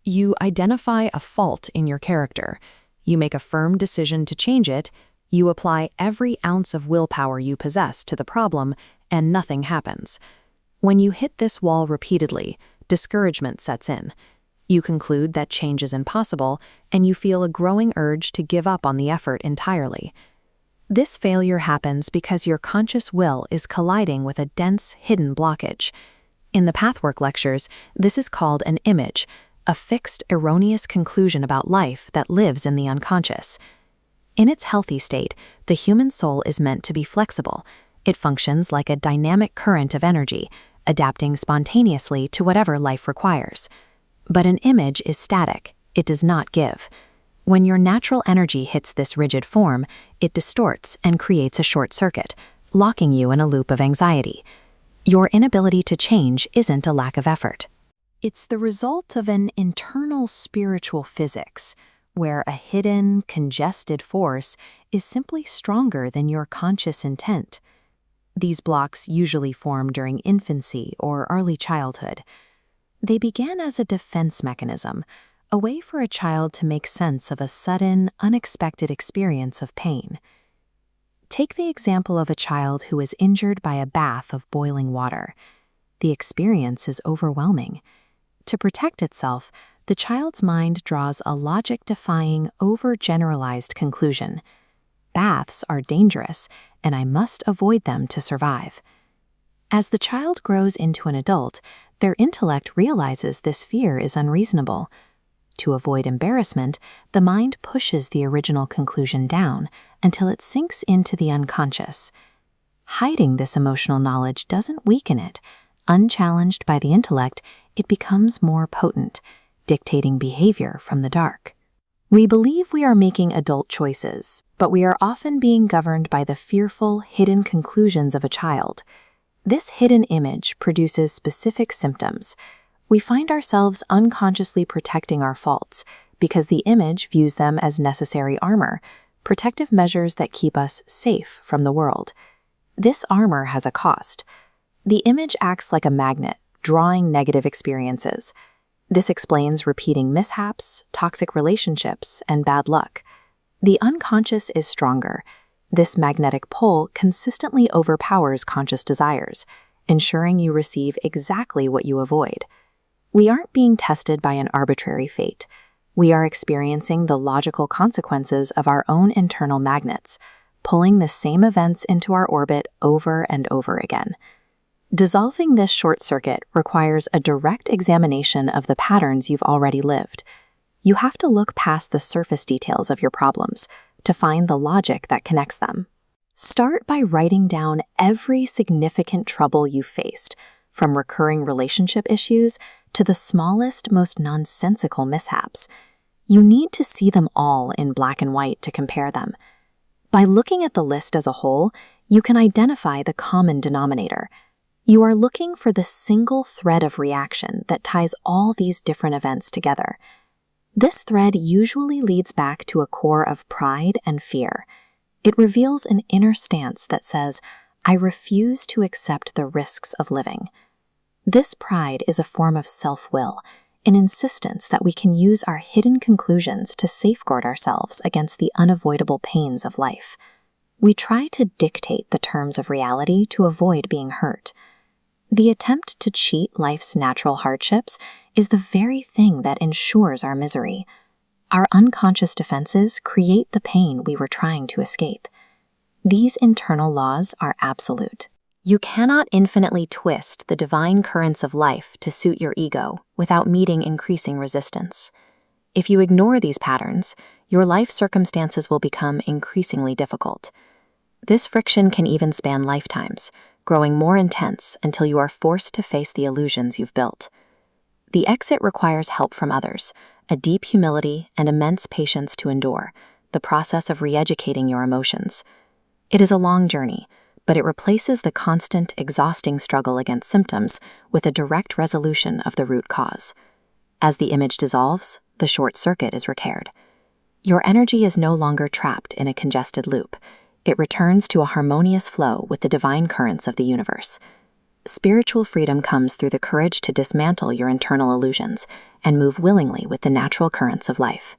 You identify a fault in your character. You make a firm decision to change it. You apply every ounce of willpower you possess to the problem, and nothing happens. When you hit this wall repeatedly, discouragement sets in. You conclude that change is impossible, and you feel a growing urge to give up on the effort entirely. This failure happens because your conscious will is colliding with a dense, hidden blockage. In the Pathwork lectures, this is called an image, a fixed, erroneous conclusion about life that lives in the unconscious. In its healthy state, the human soul is meant to be flexible. It functions like a dynamic current of energy, adapting spontaneously to whatever life requires. But an image is static. It does not give. When your natural energy hits this rigid form, it distorts and creates a short circuit, locking you in a loop of anxiety. Your inability to change isn't a lack of effort. It's the result of an internal spiritual physics, where a hidden, congested force is simply stronger than your conscious intent. These blocks usually form during infancy or early childhood. They began as a defense mechanism, a way for a child to make sense of a sudden, unexpected experience of pain. Take the example of a child who is injured by a bath of boiling water. The experience is overwhelming. To protect itself, the child's mind draws a logic-defying, overgeneralized conclusion. Baths are dangerous, and I must avoid them to survive. As the child grows into an adult, their intellect realizes this fear is unreasonable. To avoid embarrassment, the mind pushes the original conclusion down until it sinks into the unconscious. Hiding this emotional knowledge doesn't weaken it. Unchallenged by the intellect, it becomes more potent, dictating behavior from the dark. We believe we are making adult choices, but we are often being governed by the fearful, hidden conclusions of a child. This hidden image produces specific symptoms. We find ourselves unconsciously protecting our faults because the image views them as necessary armor, protective measures that keep us safe from the world. This armor has a cost. The image acts like a magnet, drawing negative experiences. This explains repeating mishaps, toxic relationships, and bad luck. The unconscious is stronger. This magnetic pull consistently overpowers conscious desires, ensuring you receive exactly what you avoid. We aren't being tested by an arbitrary fate. We are experiencing the logical consequences of our own internal magnets, pulling the same events into our orbit over and over again. Dissolving this short circuit requires a direct examination of the patterns you've already lived. You have to look past the surface details of your problems to find the logic that connects them. Start by writing down every significant trouble you faced, from recurring relationship issues to the smallest, most nonsensical mishaps. You need to see them all in black and white to compare them. By looking at the list as a whole, you can identify the common denominator. You are looking for the single thread of reaction that ties all these different events together. This thread usually leads back to a core of pride and fear. It reveals an inner stance that says, I refuse to accept the risks of living. This pride is a form of self-will, an insistence that we can use our hidden conclusions to safeguard ourselves against the unavoidable pains of life. We try to dictate the terms of reality to avoid being hurt. The attempt to cheat life's natural hardships is the very thing that ensures our misery. Our unconscious defenses create the pain we were trying to escape. These internal laws are absolute. You cannot infinitely twist the divine currents of life to suit your ego without meeting increasing resistance. If you ignore these patterns, your life circumstances will become increasingly difficult. This friction can even span lifetimes, growing more intense until you are forced to face the illusions you've built. The exit requires help from others, a deep humility and immense patience to endure, the process of re-educating your emotions. It is a long journey, but it replaces the constant, exhausting struggle against symptoms with a direct resolution of the root cause. As the image dissolves, the short circuit is repaired. Your energy is no longer trapped in a congested loop. It returns to a harmonious flow with the divine currents of the universe. Spiritual freedom comes through the courage to dismantle your internal illusions and move willingly with the natural currents of life.